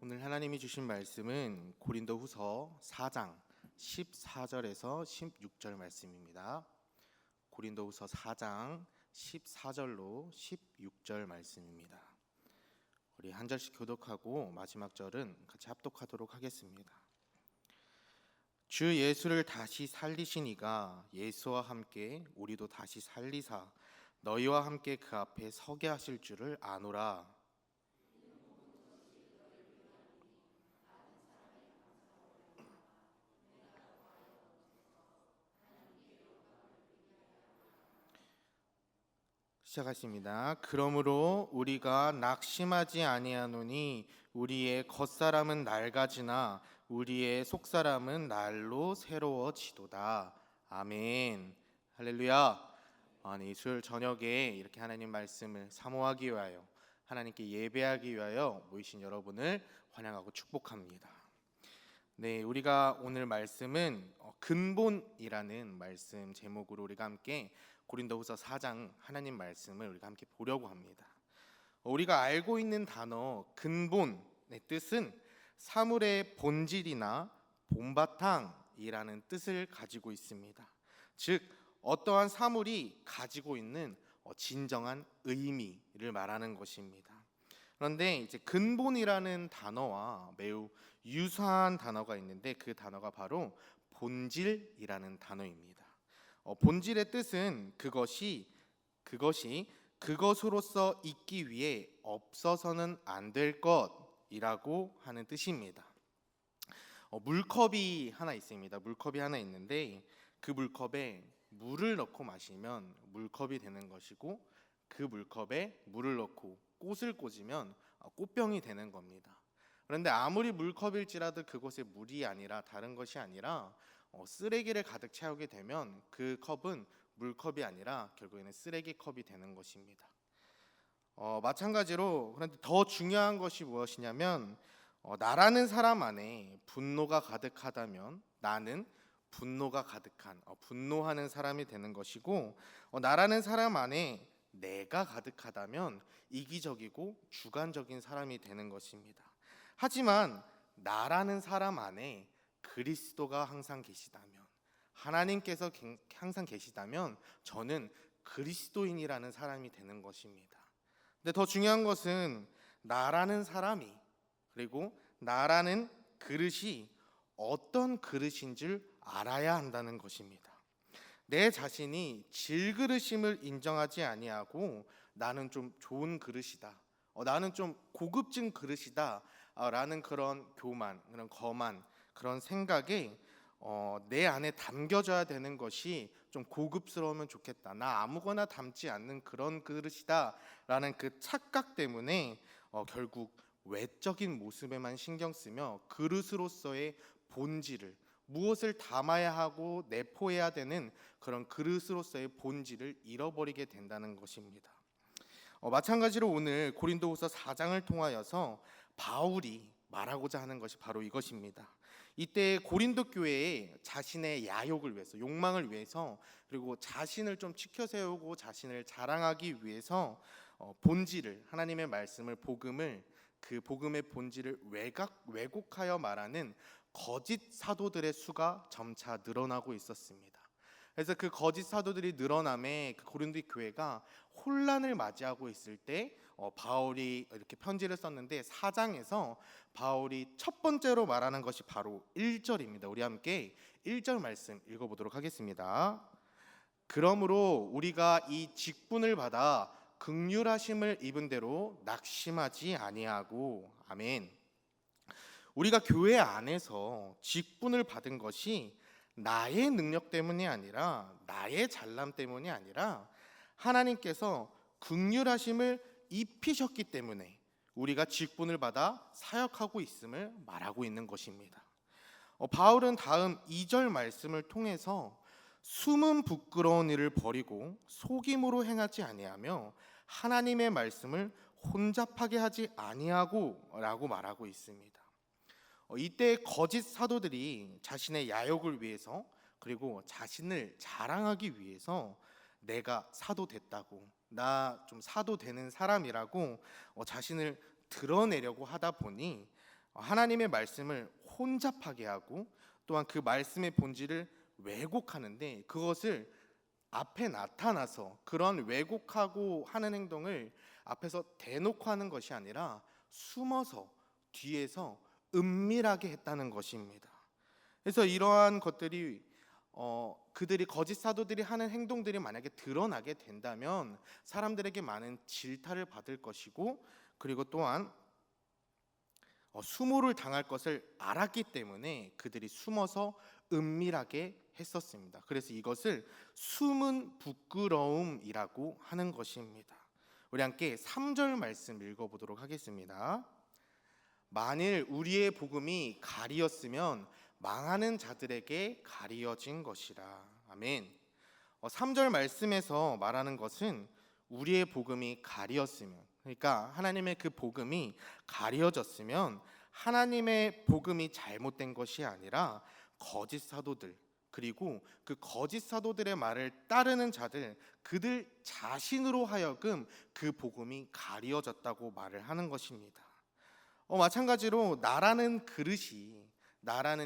오늘 하나님이 주신 말씀은 고린도후서 4장 14절에서 16절 말씀입니다. 고린도후서 4장 14절로 16절 말씀입니다. 우리 한 절씩 교독하고 마지막 절은 같이 합독하도록 하겠습니다. 주 예수를 다시 살리시니가 예수와 함께 우리도 다시 살리사 너희와 함께 그 앞에 서게 하실 줄을 아노라. 시작하십니다. 그러므로 우리가 낙심하지 아니하노니 우리의 겉사람은 낡아지나 우리의 속사람은 날로 새로워지도다. 아멘. 할렐루야. 이 수요일 저녁에 이렇게 하나님 말씀을 사모하기 위하여 하나님께 예배하기 위하여 모이신 여러분을 환영하고 축복합니다. 네, 우리가 오늘 말씀은 근본이라는 말씀 제목으로 우리가 함께 고린도후서 4장 하나님 말씀을 우리가 함께 보려고 합니다. 우리가 알고 있는 단어 근본의 뜻은 사물의 본질이나 본바탕이라는 뜻을 가지고 있습니다. 즉 어떠한 사물이 가지고 있는 진정한 의미를 말하는 것입니다. 그런데 이제 근본이라는 단어와 매우 유사한 단어가 있는데 그 단어가 바로 본질이라는 단어입니다. 본질의 뜻은 그것이 그것으로서 있기 위해 없어서는 안 될 것이라고 하는 뜻입니다. 물컵이 하나 있습니다. 물컵이 하나 있는데 그 물컵에 물을 넣고 마시면 물컵이 되는 것이고 그 물컵에 물을 넣고 꽃을 꽂으면 꽃병이 되는 겁니다. 그런데 아무리 물컵일지라도 그곳에 물이 아니라 다른 것이 아니라 쓰레기를 가득 채우게 되면 그 컵은 물컵이 아니라 결국에는 쓰레기 컵이 되는 것입니다. 마찬가지로 그런데 더 중요한 것이 무엇이냐면 나라는 사람 안에 분노가 가득하다면 나는 분노가 가득한 분노하는 사람이 되는 것이고 나라는 사람 안에 내가 가득하다면 이기적이고 주관적인 사람이 되는 것입니다. 하지만 나라는 사람 안에 그리스도가 항상 계시다면 하나님께서 항상 계시다면 저는 그리스도인이라는 사람이 되는 것입니다. 근데 더 중요한 것은 나라는 사람이 그리고 나라는 그릇이 어떤 그릇인 줄 알아야 한다는 것입니다. 내 자신이 질그릇임을 인정하지 아니하고 나는 좀 좋은 그릇이다, 나는 좀 고급진 그릇이다 라는 그런 교만, 그런 거만, 그런 생각이 내 안에 담겨져야 되는 것이 좀 고급스러우면 좋겠다, 나 아무거나 담지 않는 그런 그릇이다 라는 그 착각 때문에 결국 외적인 모습에만 신경 쓰며 그릇으로서의 본질을, 무엇을 담아야 하고 내포해야 되는 그런 그릇으로서의 본질을 잃어버리게 된다는 것입니다. 마찬가지로 오늘 고린도후서 4장을 통하여서 바울이 말하고자 하는 것이 바로 이것입니다. 이때 고린도 교회에 자신의 야욕을 위해서, 욕망을 위해서, 그리고 자신을 좀 치켜세우고 자신을 자랑하기 위해서 본질을, 하나님의 말씀을, 복음을, 그 복음의 본질을 왜곡하여 말하는 거짓 사도들의 수가 점차 늘어나고 있었습니다. 그래서 그 거짓 사도들이 늘어남에 그 고린도 교회가 혼란을 맞이하고 있을 때 바울이 이렇게 편지를 썼는데 4장에서 바울이 첫 번째로 말하는 것이 바로 1절입니다. 우리 함께 1절 말씀 읽어보도록 하겠습니다. 그러므로 우리가 이 직분을 받아 긍휼하심을 입은 대로 낙심하지 아니하고, 아멘. 우리가 교회 안에서 직분을 받은 것이 나의 능력 때문이 아니라 나의 잘남 때문이 아니라 하나님께서 긍휼하심을 입히셨기 때문에 우리가 직분을 받아 사역하고 있음을 말하고 있는 것입니다. 바울은 다음 2절 말씀을 통해서 숨은 부끄러운 일을 버리고 속임으로 행하지 아니하며 하나님의 말씀을 혼잡하게 하지 아니하고 라고 말하고 있습니다. 이때 거짓 사도들이 자신의 야욕을 위해서 그리고 자신을 자랑하기 위해서 내가 사도 됐다고, 나 좀 사도 되는 사람이라고 자신을 드러내려고 하다 보니 하나님의 말씀을 혼잡하게 하고 또한 그 말씀의 본질을 왜곡하는데, 그것을 앞에 나타나서 그런 왜곡하고 하는 행동을 앞에서 대놓고 하는 것이 아니라 숨어서 뒤에서 은밀하게 했다는 것입니다. 그래서 이러한 것들이 그들이 거짓 사도들이 하는 행동들이 만약에 드러나게 된다면 사람들에게 많은 질타를 받을 것이고, 그리고 또한 수모를 당할 것을 알았기 때문에 그들이 숨어서 은밀하게 했었습니다. 그래서 이것을 숨은 부끄러움이라고 하는 것입니다. 우리 함께 3절 말씀 읽어보도록 하겠습니다. 만일 우리의 복음이 가리었으면 망하는 자들에게 가리어진 것이라. 아멘. 3절 말씀에서 말하는 것은 우리의 복음이 가리었으면, 그러니까 하나님의 그 복음이 가려졌으면 하나님의 복음이 잘못된 것이 아니라 거짓 사도들, 그리고 그 거짓 사도들의 말을 따르는 자들, 그들 자신으로 하여금 그 복음이 가려졌다고 말을 하는 것입니다. 마찬가지로 나라는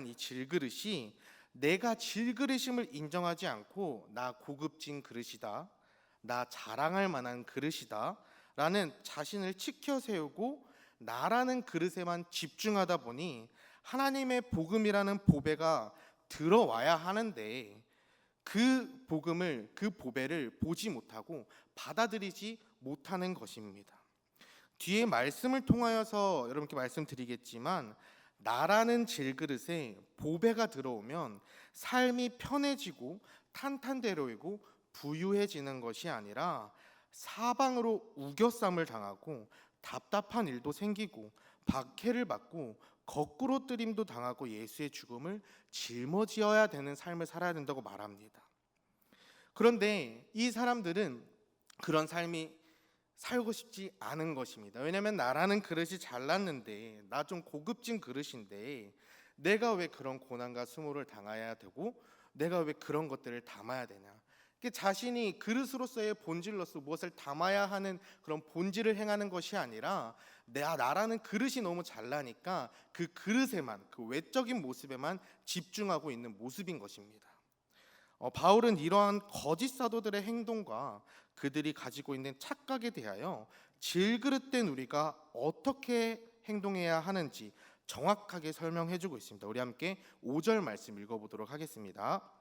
이 질그릇이 내가 질그릇임을 인정하지 않고 나 고급진 그릇이다, 나 자랑할 만한 그릇이다 라는 자신을 치켜 세우고 나라는 그릇에만 집중하다 보니 하나님의 복음이라는 보배가 들어와야 하는데 그 복음을, 그 보배를 보지 못하고 받아들이지 못하는 것입니다. 뒤에 말씀을 통하여서 여러분께 말씀드리겠지만, 나라는 질그릇에 보배가 들어오면 삶이 편해지고 탄탄대로이고 부유해지는 것이 아니라 사방으로 우겨쌈을 당하고 답답한 일도 생기고 박해를 받고 거꾸로 뜨림도 당하고 예수의 죽음을 짊어지어야 되는 삶을 살아야 된다고 말합니다. 그런데 이 사람들은 그런 삶이 살고 싶지 않은 것입니다. 왜냐하면 나라는 그릇이 잘났는데, 나 좀 고급진 그릇인데 내가 왜 그런 고난과 수모를 당해야 되고 내가 왜 그런 것들을 담아야 되냐. 자신이 그릇으로서의 본질로서 무엇을 담아야 하는 그런 본질을 행하는 것이 아니라 나라는 그릇이 너무 잘나니까 그 그릇에만, 그 외적인 모습에만 집중하고 있는 모습인 것입니다. 바울은 이러한 거짓 사도들의 행동과 그들이 가지고 있는 착각에 대하여 질그릇된 우리가 어떻게 행동해야 하는지 정확하게 설명해주고 있습니다. 우리 함께 5절 말씀 읽어보도록 하겠습니다.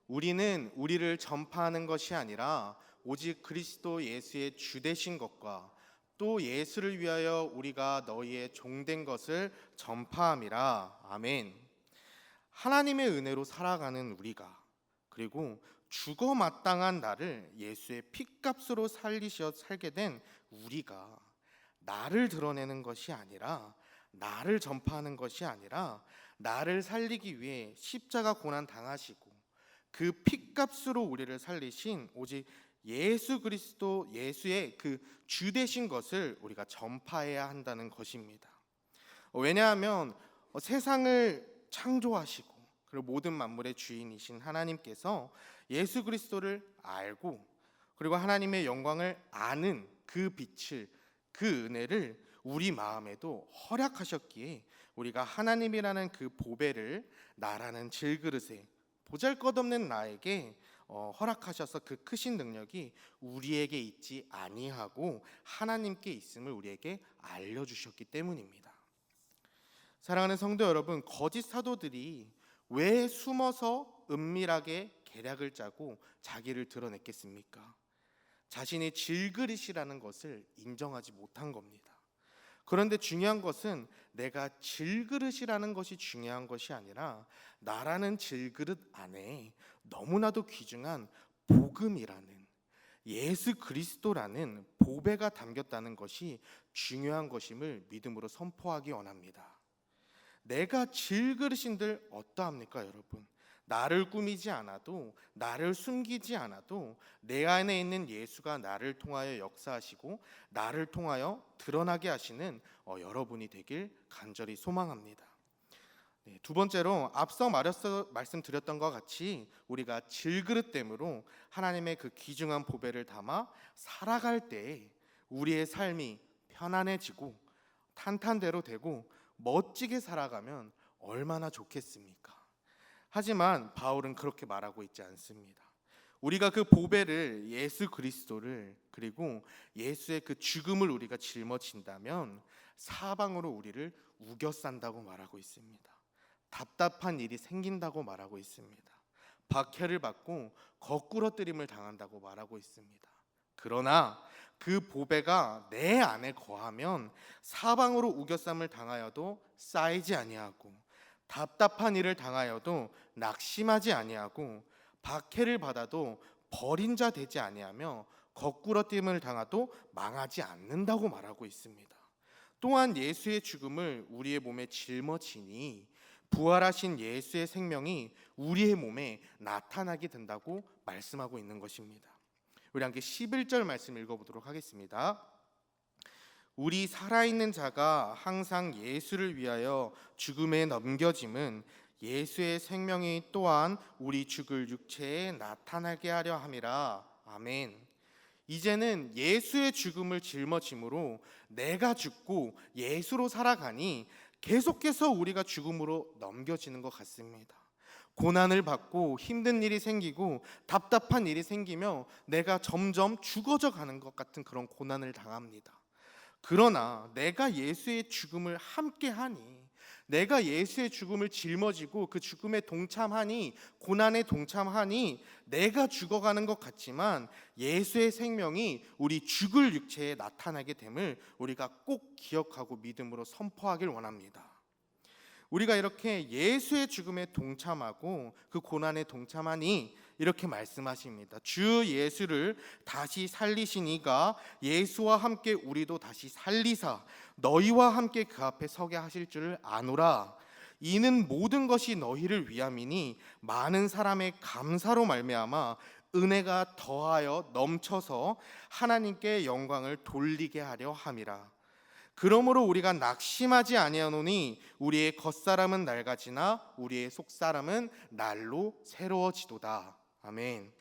우리는 우리를 전파하는 것이 아니라 오직 그리스도 예수의 주되신 것과 또 예수를 위하여 우리가 너희의 종된 것을 전파함이라. 아멘. 하나님의 은혜로 살아가는 우리가, 그리고 죽어 마땅한 나를 예수의 핏값으로 살게 된 우리가 나를 드러내는 것이 아니라, 나를 전파하는 것이 아니라 나를 살리기 위해 십자가 고난 당하시고 그 핏값으로 우리를 살리신 오직 예수 그리스도, 예수의 그 주 되신 것을 우리가 전파해야 한다는 것입니다. 왜냐하면 세상을 창조하시고 그리고 모든 만물의 주인이신 하나님께서 예수 그리스도를 알고 그리고 하나님의 영광을 아는 그 빛을, 그 은혜를 우리 마음에도 허락하셨기에 우리가 하나님이라는 그 보배를 나라는 질그릇에, 보잘것없는 나에게 허락하셔서 그 크신 능력이 우리에게 있지 아니하고 하나님께 있음을 우리에게 알려주셨기 때문입니다. 사랑하는 성도 여러분, 거짓 사도들이 왜 숨어서 은밀하게 계략을 짜고 자기를 드러냈겠습니까? 자신의 질그릇이라는 것을 인정하지 못한 겁니다. 그런데 중요한 것은 내가 질그릇이라는 것이 중요한 것이 아니라 나라는 질그릇 안에 너무나도 귀중한 복음이라는, 예수 그리스도라는 보배가 담겼다는 것이 중요한 것임을 믿음으로 선포하기 원합니다. 내가 질그릇인들 어떠합니까, 여러분? 나를 꾸미지 않아도, 나를 숨기지 않아도 내 안에 있는 예수가 나를 통하여 역사하시고 나를 통하여 드러나게 하시는 여러분이 되길 간절히 소망합니다. 두 번째로 앞서 말씀드렸던 것 같이 우리가 질그릇됨으로 하나님의 그 귀중한 보배를 담아 살아갈 때 우리의 삶이 편안해지고 탄탄대로 되고 멋지게 살아가면 얼마나 좋겠습니까? 하지만 바울은 그렇게 말하고 있지 않습니다. 우리가 그 보배를, 예수 그리스도를, 그리고 예수의 그 죽음을 우리가 짊어진다면 사방으로 우리를 우겨싼다고 말하고 있습니다. 답답한 일이 생긴다고 말하고 있습니다. 박해를 받고 거꾸러뜨림을 당한다고 말하고 있습니다. 그러나 그 보배가 내 안에 거하면 사방으로 우겨쌈을 당하여도 쌓이지 아니하고, 답답한 일을 당하여도 낙심하지 아니하고, 박해를 받아도 버린 자 되지 아니하며, 거꾸러뜨림을 당하도 망하지 않는다고 말하고 있습니다. 또한 예수의 죽음을 우리의 몸에 짊어지니 부활하신 예수의 생명이 우리의 몸에 나타나게 된다고 말씀하고 있는 것입니다. 우리 함께 11절 말씀 읽어보도록 하겠습니다. 우리 살아있는 자가 항상 예수를 위하여 죽음에 넘겨짐은 예수의 생명이 또한 우리 죽을 육체에 나타나게 하려 함이라. 아멘. 이제는 예수의 죽음을 짊어짐으로 내가 죽고 예수로 살아가니 계속해서 우리가 죽음으로 넘겨지는 것 같습니다. 고난을 받고 힘든 일이 생기고 답답한 일이 생기며 내가 점점 죽어져 가는 것 같은 그런 고난을 당합니다. 그러나 내가 예수의 죽음을 함께하니, 내가 예수의 죽음을 짊어지고 그 죽음에 동참하니, 고난에 동참하니 내가 죽어가는 것 같지만 예수의 생명이 우리 죽을 육체에 나타나게 됨을 우리가 꼭 기억하고 믿음으로 선포하길 원합니다. 우리가 이렇게 예수의 죽음에 동참하고 그 고난에 동참하니 이렇게 말씀하십니다. 주 예수를 다시 살리신 이가 예수와 함께 우리도 다시 살리사 너희와 함께 그 앞에 서게 하실 줄을 아노라. 이는 모든 것이 너희를 위함이니 많은 사람의 감사로 말미암아 은혜가 더하여 넘쳐서 하나님께 영광을 돌리게 하려 함이라. 그러므로 우리가 낙심하지 아니하노니 우리의 겉사람은 낡아지나 우리의 속사람은 날로 새로워지도다. 아멘.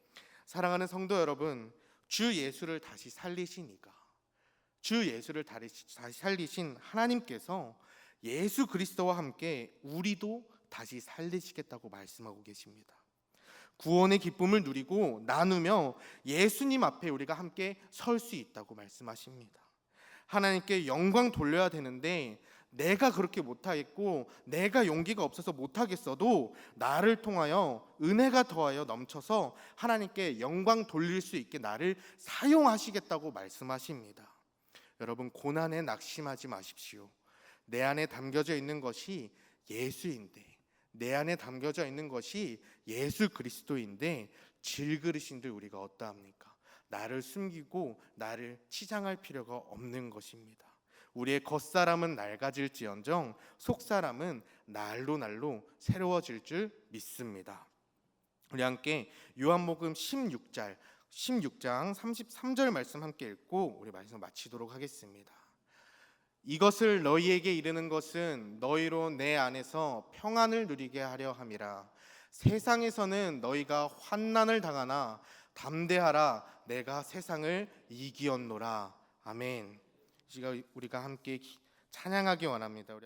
사랑하는 성도 여러분, 주 예수를 다시 살리신 이가, 주 예수를 다시 살리신 하나님께서 예수 그리스도와 함께 우리도 다시 살리시겠다고 말씀하고 계십니다. 구원의 기쁨을 누리고 나누며 예수님 앞에 우리가 함께 설 수 있다고 말씀하십니다. 하나님께 영광 돌려야 되는데 내가 그렇게 못하겠고 내가 용기가 없어서 못하겠어도 나를 통하여 은혜가 더하여 넘쳐서 하나님께 영광 돌릴 수 있게 나를 사용하시겠다고 말씀하십니다. 여러분, 고난에 낙심하지 마십시오. 내 안에 담겨져 있는 것이 예수인데, 내 안에 담겨져 있는 것이 예수 그리스도인데 질그릇인들 우리가 어떠합니까? 나를 숨기고 나를 치장할 필요가 없는 것입니다. 우리의 겉사람은 낡아질지언정 속사람은 날로 날로 새로워질 줄 믿습니다. 우리 함께 요한복음 16장 33절 말씀 함께 읽고 우리 말씀 마치도록 하겠습니다. 이것을 너희에게 이르는 것은 너희로 내 안에서 평안을 누리게 하려 함이라. 세상에서는 너희가 환난을 당하나 담대하라, 내가 세상을 이기었노라. 아멘. 우리가 함께 찬양하기 원합니다. 우리